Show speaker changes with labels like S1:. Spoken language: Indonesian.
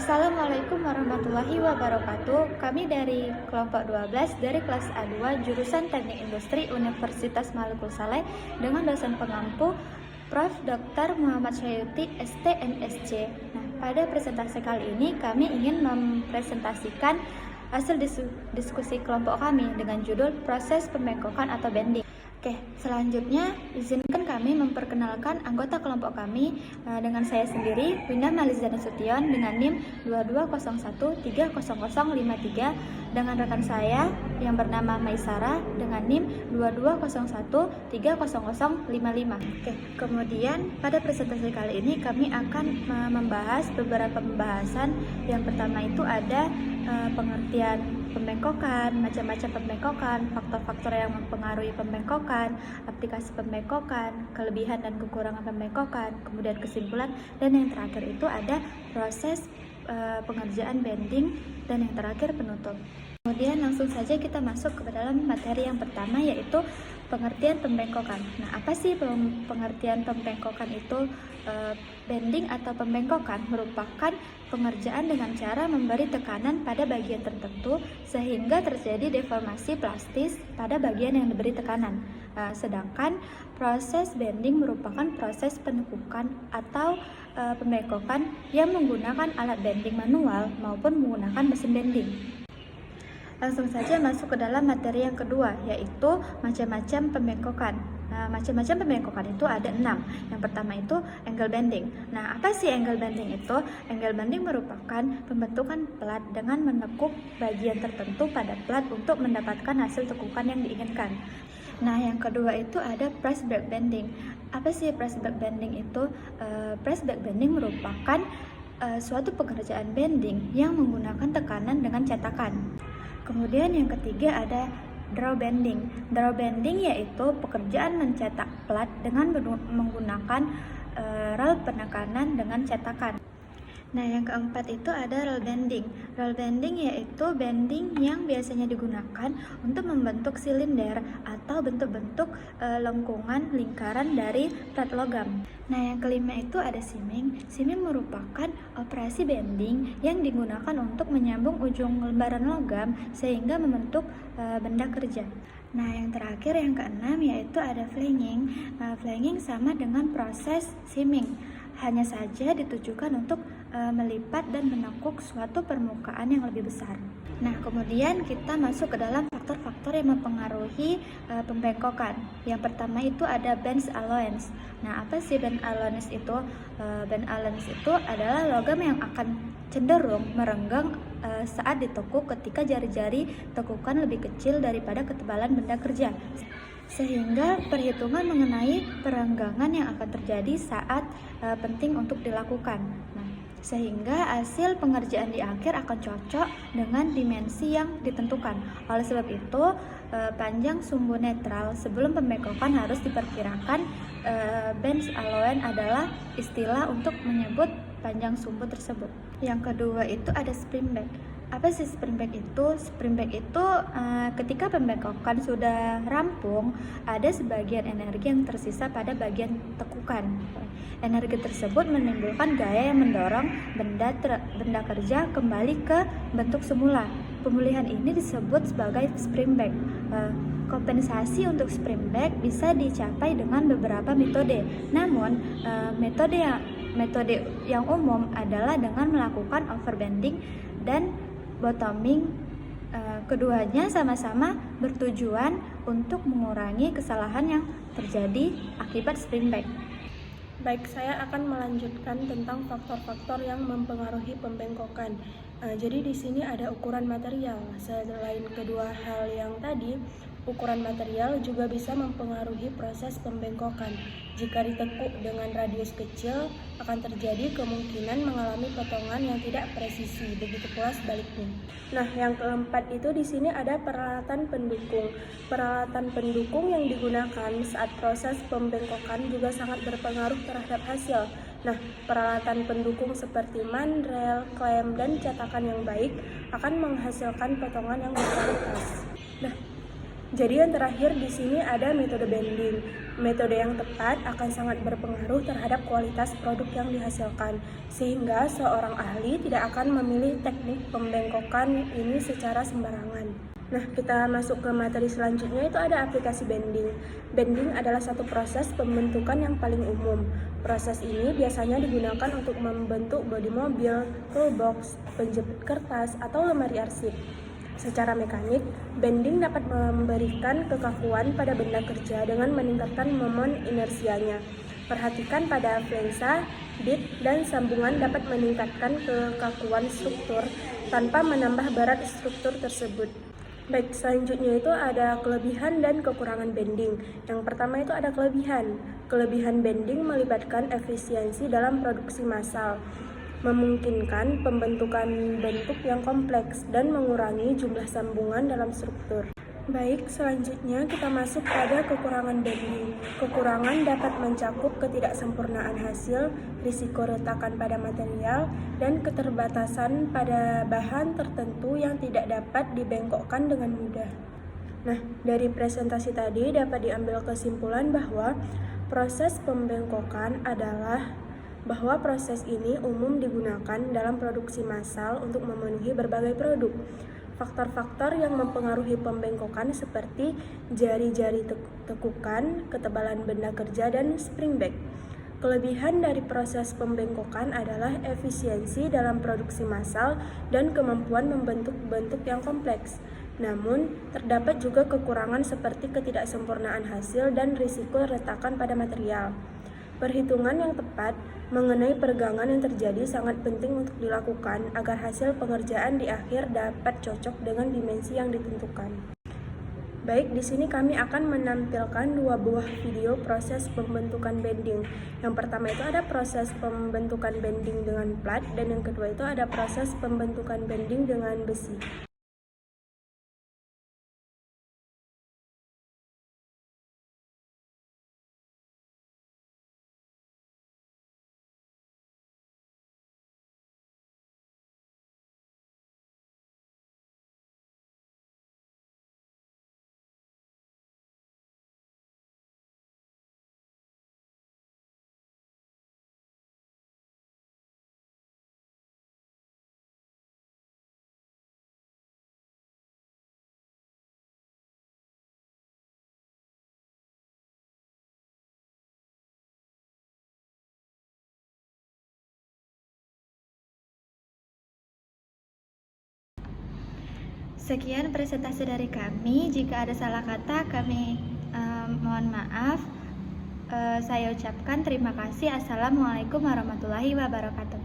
S1: Assalamualaikum warahmatullahi wabarakatuh. Kami dari kelompok 12 dari kelas A2 jurusan Teknik Industri Universitas Maluku Saleh dengan dosen pengampu Prof. Dr. Muhammad Syayuti ST MSc. Nah, pada presentasi kali ini kami ingin mempresentasikan hasil diskusi kelompok kami dengan judul proses pembengkokan atau bending. Oke, selanjutnya izinkan kami memperkenalkan anggota kelompok kami dengan saya sendiri, Winda Malizana Sution dengan NIM 2201300053 dengan rekan saya yang bernama Maisara dengan NIM 2201300055. Oke, kemudian pada presentasi kali ini kami akan membahas beberapa pembahasan. Yang pertama itu ada pengertian pembengkokan, macam-macam pembengkokan, faktor-faktor yang mempengaruhi pembengkokan, aplikasi pembengkokan, kelebihan dan kekurangan pembengkokan, kemudian kesimpulan, dan yang terakhir itu ada proses pengerjaan bending, dan yang terakhir penutup. Kemudian langsung saja kita masuk ke dalam materi yang pertama, yaitu pengertian pembengkokan. Nah, apa sih pengertian pembengkokan itu? Bending atau pembengkokan merupakan pengerjaan dengan cara memberi tekanan pada bagian tertentu sehingga terjadi deformasi plastis pada bagian yang diberi tekanan. Sedangkan proses bending merupakan proses penekukan atau pembengkokan yang menggunakan alat bending manual maupun menggunakan mesin bending. Langsung saja masuk ke dalam materi yang kedua, yaitu macam-macam pembengkokan. Nah, macam-macam pembengkokan itu ada 6. Yang pertama itu angle bending. Nah, apa sih angle bending itu? Angle bending merupakan pembentukan plat dengan menekuk bagian tertentu pada plat untuk mendapatkan hasil tekukan yang diinginkan. Nah, yang kedua itu ada press back bending. Apa sih press back bending itu? Press back bending merupakan suatu pekerjaan bending yang menggunakan tekanan dengan cetakan. Kemudian yang ketiga ada draw bending. Draw bending yaitu pekerjaan mencetak plat dengan menggunakan rel penekanan dengan cetakan. Nah, yang keempat itu ada roll bending. Roll bending yaitu bending yang biasanya digunakan untuk membentuk silinder atau bentuk-bentuk lengkungan lingkaran dari plat logam. Nah, yang kelima itu ada simming. Simming merupakan operasi bending yang digunakan untuk menyambung ujung lembaran logam sehingga membentuk benda kerja. Nah, yang terakhir yang keenam yaitu ada flanging. Flanging sama dengan proses simming, hanya saja ditujukan untuk melipat dan menekuk suatu permukaan yang lebih besar. Nah, kemudian kita masuk ke dalam faktor-faktor yang mempengaruhi pembengkokan. Yang pertama itu ada bend allowance. Nah, apa sih bend allowance itu? Bend allowance itu adalah logam yang akan cenderung merenggang saat ditekuk ketika jari-jari tekukan lebih kecil daripada ketebalan benda kerja, sehingga perhitungan mengenai perenggangan yang akan terjadi saat penting untuk dilakukan. Nah, sehingga hasil pengerjaan di akhir akan cocok dengan dimensi yang ditentukan. Oleh sebab itu, panjang sumbu netral sebelum pembengkokan harus diperkirakan. Bend allowance adalah istilah untuk menyebut panjang sumbu tersebut. Yang kedua itu ada spring back. Apa sih spring back itu? Spring back itu ketika pembengkokan sudah rampung, ada sebagian energi yang tersisa pada bagian tekukan. Energi tersebut menimbulkan gaya yang mendorong benda kerja kembali ke bentuk semula. Pemulihan ini disebut sebagai spring back. Kompensasi untuk spring back bisa dicapai dengan beberapa metode. Namun, metode yang umum adalah dengan melakukan overbending dan bottoming. Keduanya sama-sama bertujuan untuk mengurangi kesalahan yang terjadi akibat spring back.
S2: Baik, saya akan melanjutkan tentang faktor-faktor yang mempengaruhi pembengkokan. Jadi di sini ada ukuran material. Selain kedua hal yang tadi, ukuran material juga bisa mempengaruhi proses pembengkokan. Jika ditekuk dengan radius kecil, akan terjadi kemungkinan mengalami potongan yang tidak presisi, begitu pula sebaliknya. Nah, yang keempat itu di sini ada peralatan pendukung. Peralatan pendukung yang digunakan saat proses pembengkokan juga sangat berpengaruh terhadap hasil. Nah, peralatan pendukung seperti mandrel, klem, dan cetakan yang baik akan menghasilkan potongan yang berkualitas. Nah, jadi yang terakhir di sini ada metode bending. Metode yang tepat akan sangat berpengaruh terhadap kualitas produk yang dihasilkan, sehingga seorang ahli tidak akan memilih teknik pembengkokan ini secara sembarangan. Nah, kita masuk ke materi selanjutnya, itu ada aplikasi bending. Bending adalah satu proses pembentukan yang paling umum. Proses ini biasanya digunakan untuk membentuk bodi mobil, toolbox, penjepit kertas, atau lemari arsip. Secara mekanik, bending dapat memberikan kekakuan pada benda kerja dengan meningkatkan momon inersianya. Perhatikan pada flensa, bit, dan sambungan dapat meningkatkan kekakuan struktur tanpa menambah berat struktur tersebut. Baik, selanjutnya itu ada kelebihan dan kekurangan bending. Yang pertama itu ada kelebihan. Kelebihan bending melibatkan efisiensi dalam produksi massal, memungkinkan pembentukan bentuk yang kompleks dan mengurangi jumlah sambungan dalam struktur. Baik, selanjutnya kita masuk pada kekurangan bending. Kekurangan dapat mencakup ketidaksempurnaan hasil, risiko retakan pada material, dan keterbatasan pada bahan tertentu yang tidak dapat dibengkokkan dengan mudah. Nah, dari presentasi tadi dapat diambil kesimpulan bahwa proses pembengkokan adalah bahwa proses ini umum digunakan dalam produksi massal untuk memenuhi berbagai produk. Faktor-faktor yang mempengaruhi pembengkokan seperti jari-jari tekukan, ketebalan benda kerja, dan springback. Kelebihan dari proses pembengkokan adalah efisiensi dalam produksi massal dan kemampuan membentuk bentuk yang kompleks. Namun, terdapat juga kekurangan seperti ketidaksempurnaan hasil dan risiko retakan pada material. Perhitungan yang tepat mengenai peregangan yang terjadi sangat penting untuk dilakukan agar hasil pengerjaan di akhir dapat cocok dengan dimensi yang ditentukan. Baik, di sini kami akan menampilkan dua buah video proses pembentukan bending. Yang pertama itu ada proses pembentukan bending dengan plat, dan yang kedua itu ada proses pembentukan bending dengan besi.
S1: Sekian presentasi dari kami. Jika ada salah kata, kami mohon maaf. Saya ucapkan terima kasih. Assalamualaikum warahmatullahi wabarakatuh.